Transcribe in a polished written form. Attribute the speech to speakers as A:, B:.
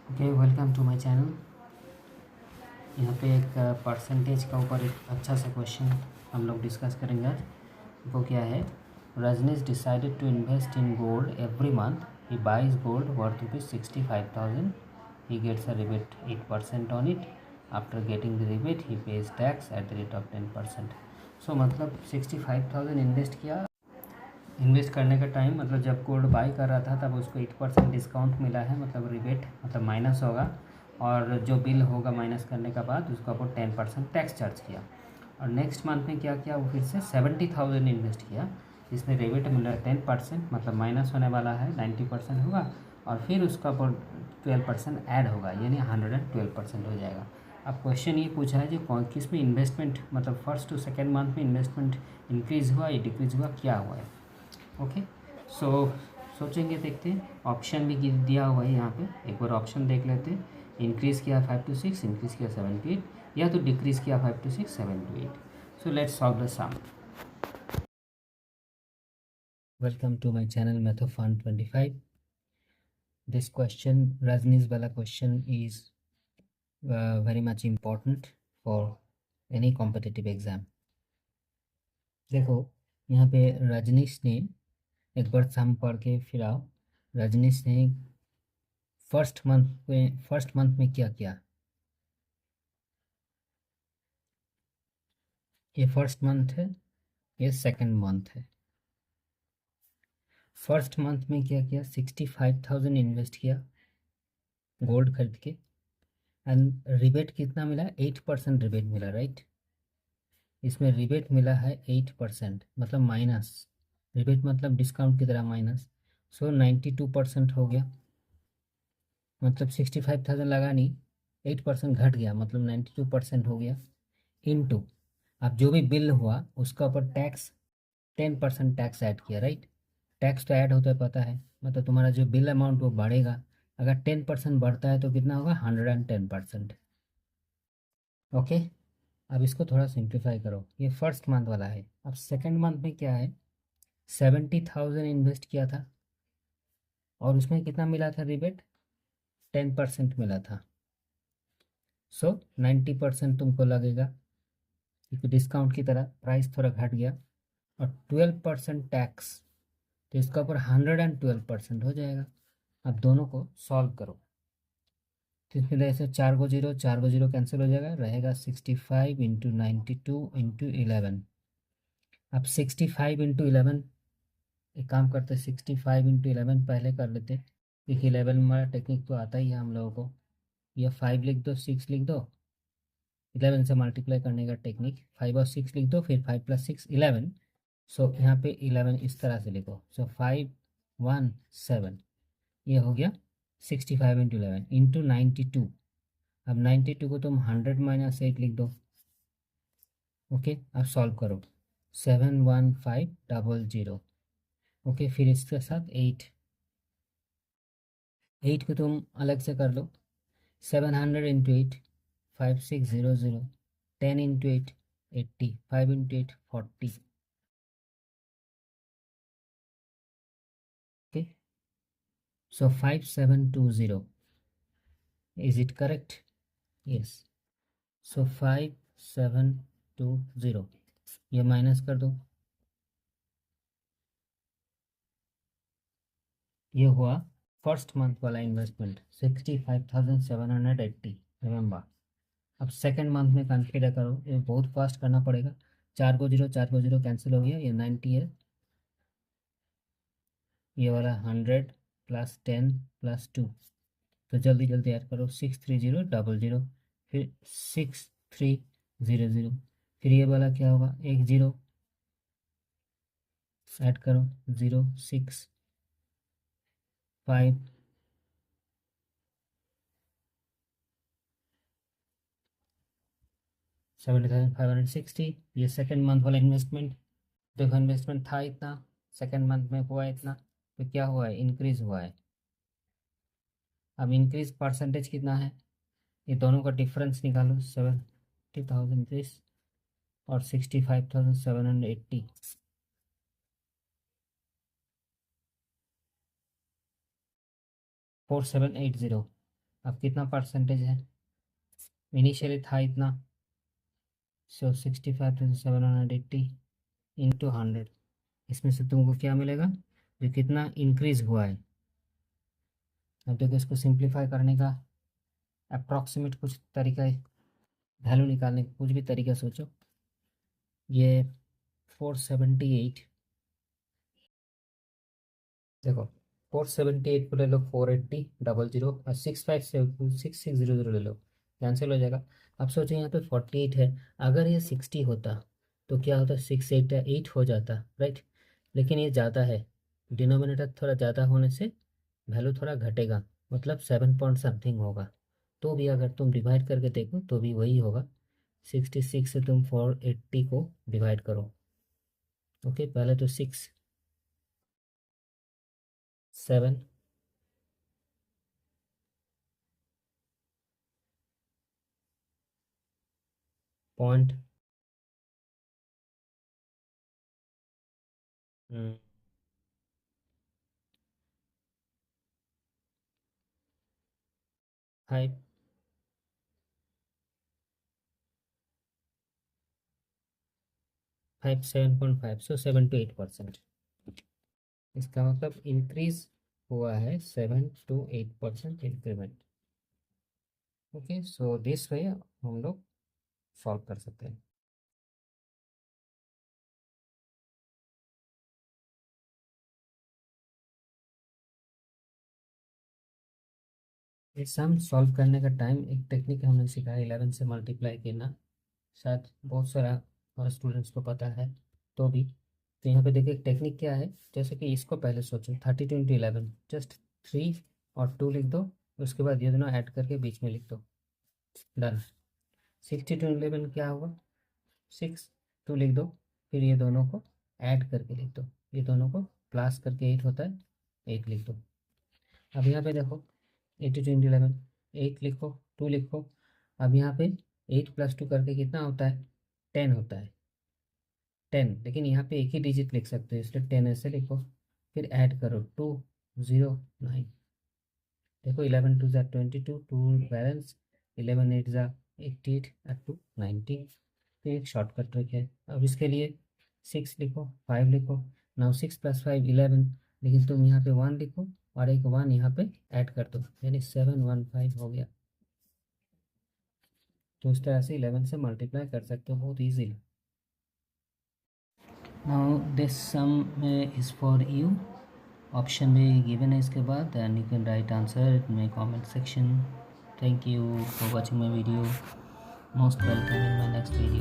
A: Okay, welcome to my channel. यहाँ पे एक परसेंटेज का ऊपर एक अच्छा सा क्वेश्चन हम लोग डिस्कस करेंगे आज। वो क्या है? Rajneesh decided to invest in gold every month. He buys gold worth ₹65,000. He gets a rebate 8% on it. After getting the rebate he pays tax at the rate of 10%. So मतलब 65,000 invest किया। Invest करने का time मतलब जब gold by कर रहा था तब उसको 8% डिस्काउंट मिला है, मतलब रिबेट मतलब माइनस होगा, और जो बिल होगा माइनस करने का बाद उसका ऊपर 10% टैक्स चार्ज किया। और नेक्स्ट मंथ में क्या किया, वो फिर से 70,000 इन्वेस्ट किया, जिसमें रिबेट मिला 10%, मतलब माइनस होने वाला है 90% होगा, और फिर उसका ऊपर 12% ऐड होगा, यानी 112% हो जाएगा। अब क्वेश्चन ये पूछा है जो किस में इन्वेस्टमेंट, मतलब फर्स्ट टू सेकेंड मंथ में इन्वेस्टमेंट इंक्रीज़ हुआ या डिक्रीज़ हुआ, क्या हुआ है। ओके, सो सोचेंगे, देखते हैं। ऑप्शन भी दिया हुआ है यहाँ पे, एक बार ऑप्शन देख लेते हैं। इंक्रीज़ किया 5 to 6, इंक्रीज़ किया 7 to 8, या तो डिक्रीज़ किया 5 to 6, 7 to 8. So let's solve the sum. Welcome to my channel Mathofun 25. This question, Rajneesh वाला question, is very much important for any competitive exam. देखो, यहाँ पे रजनीश ने, एक बार सम पढ़ के फिर आओ। रजनीश ने फर्स्ट मंथ में क्या किया? ये फर्स्ट मंथ है, ये सेकंड मंथ है। फर्स्ट मंथ में क्या किया? 65,000 इन्वेस्ट किया गोल्ड खरीद के, एंड रिबेट कितना मिला? 8% रिबेट मिला, राइट। इसमें रिबेट मिला है 8%, मतलब माइनस। रिबेट मतलब डिस्काउंट की तरह माइनस। सो 92% हो गया, मतलब 65,000 लगा नहीं, 8% घट गया, मतलब 92% हो गया। इनटू, अब जो भी बिल हुआ उसका ऊपर टैक्स 10% टैक्स ऐड किया, राइट। टैक्स तो ऐड होता है, पता है, मतलब तुम्हारा जो बिल अमाउंट वो बढ़ेगा। अगर 10% बढ़ता है तो कितना होगा? 110%। ओके, अब इसको थोड़ा सिंप्लीफाई करो। ये फर्स्ट मंथ वाला है। अब सेकेंड मंथ में क्या है? 70,000 इन्वेस्ट किया था, और उसमें कितना मिला था रिबेट? 10% मिला था। सो 90% तुमको लगेगा, क्योंकि डिस्काउंट की तरह प्राइस थोड़ा घट गया, और 12% टैक्स, तो इसका ऊपर 112% हो जाएगा। अब दोनों को सॉल्व करो, तो इसमें जैसे 4 को 0 कैंसिल हो जाएगा, रहेगा 65 × 92 × 11। अब 65 × 11, एक काम करते, 65 × 11 पहले कर लेते, क्योंकि 11 हमारा टेक्निक तो आता ही है हम लोगों को। या 5 लिख दो, 6 लिख दो, 11 से मल्टीप्लाई करने का टेक्निक, 5 और 6 लिख दो, फिर 5 + 6 11। सो यहाँ पे 11 इस तरह से लिखो, सो 517, ये हो गया 65 × 11 × 92। अब 92 को तुम 100 - 8 लिख दो। ओके, अब सॉल्व करो, 71500। ओके, फिर इसके साथ 8 को तुम अलग से कर लो, 700 × 8, 5600, 10 × 8, 80, 5 × 8, 40। Okay, so 5720, is it correct? Yes. So 5720, ये माइनस कर दो, ये हुआ फर्स्ट मंथ वाला इन्वेस्टमेंट 65,780, रिमेंबर। अब सेकेंड मंथ में कंसिडर करो, ये बहुत फास्ट करना पड़ेगा। 4 को 0 कैंसिल हो गया, ये 90 है, ये वाला 100 + 10 + 2, तो जल्दी जल्दी ऐड करो, 63000, फिर 6300, फिर ये वाला क्या होगा? एक 0 ऐड करो, 0 6 5 70,560। ये सेकेंड मंथ वाला इन्वेस्टमेंट। देखो, इन्वेस्टमेंट था इतना, सेकेंड मंथ में हुआ इतना, तो क्या हुआ है? इंक्रीज हुआ है। अब इंक्रीज परसेंटेज कितना है? ये दोनों का डिफरेंस निकालो, 70,000 दिस और 65,780। 4780, अब कितना परसेंटेज है, इनिशियली था इतना, सो 65,780 इंटू 100, इसमें से तुमको क्या मिलेगा, जो कितना इंक्रीज हुआ है। अब देखो इसको सिंप्लीफाई करने का अप्रॉक्सीमेट कुछ तरीका है, वैल्यू निकालने का कुछ भी तरीका सोचो। ये 478, देखो 478 को ले लो, 480 00 और 656 ले लो, कैंसिल हो जाएगा। अब सोचो यहाँ पे 48 है, अगर ये 60 होता तो क्या होता, 6 8 हो जाता, राइट। लेकिन ये ज़्यादा है, डिनोमिनेटर थोड़ा ज़्यादा होने से वैल्यू थोड़ा घटेगा, मतलब 7 पॉइंट समथिंग होगा। तो भी अगर तुम डिवाइड करके देखो तो भी वही होगा, 66 से तुम 480 को डिवाइड करो। ओके, पहले तो 6 7 पॉइंट 5 5 7.5, सो 7 to 8%। इसका मतलब इंक्रीज हुआ है 7 to 8% increment. Okay, so this way हम लोग सॉल्व कर सकते हैं। ये सम सॉल्व करने का टाइम एक टेक्निक हमने सिखाया 11 से मल्टीप्लाई करना, शायद बहुत सारा स्टूडेंट्स को पता है तो भी। तो यहाँ पे देखिए टेक्निक क्या है, जैसे कि इसको पहले सोचो 32 into 11, जस्ट 3 और 2 लिख दो, उसके बाद ये दोनों ऐड करके बीच में लिख दो, डन। 62 11 क्या होगा, 6 2 लिख दो, फिर ये दोनों को ऐड करके लिख दो, ये दोनों को प्लस करके 8 होता है, 8 लिख दो। अब यहाँ पे देखो 82 into 11, 8 लिखो, 2 लिखो। अब यहाँ पे 8 + 2 करके कितना होता है, 10 होता है, 10। लेकिन यहाँ पे एक ही डिजिट लिख सकते हो, इसलिए 10 ऐसे लिखो, फिर ऐड करो 2 0 9। देखो 11 2 = 22, 2 बैलेंस, 11 8 = 88 और 2 90। तो एक शॉर्टकट ट्रिक है। अब इसके लिए 6 लिखो, 5 लिखो, नाउ 6 + 5 11, लेकिन तुम यहाँ पे 1 लिखो और एक 1 यहाँ पे ऐड कर दो, यानी 715 हो गया। तो इस तरह से 11 से मल्टीप्लाई कर सकते हो बहुत easily. Now this some is for you, option में गिवन है इसके बाद, and you can write answer in my comment section. Thank you for watching my video, most welcome in my next video.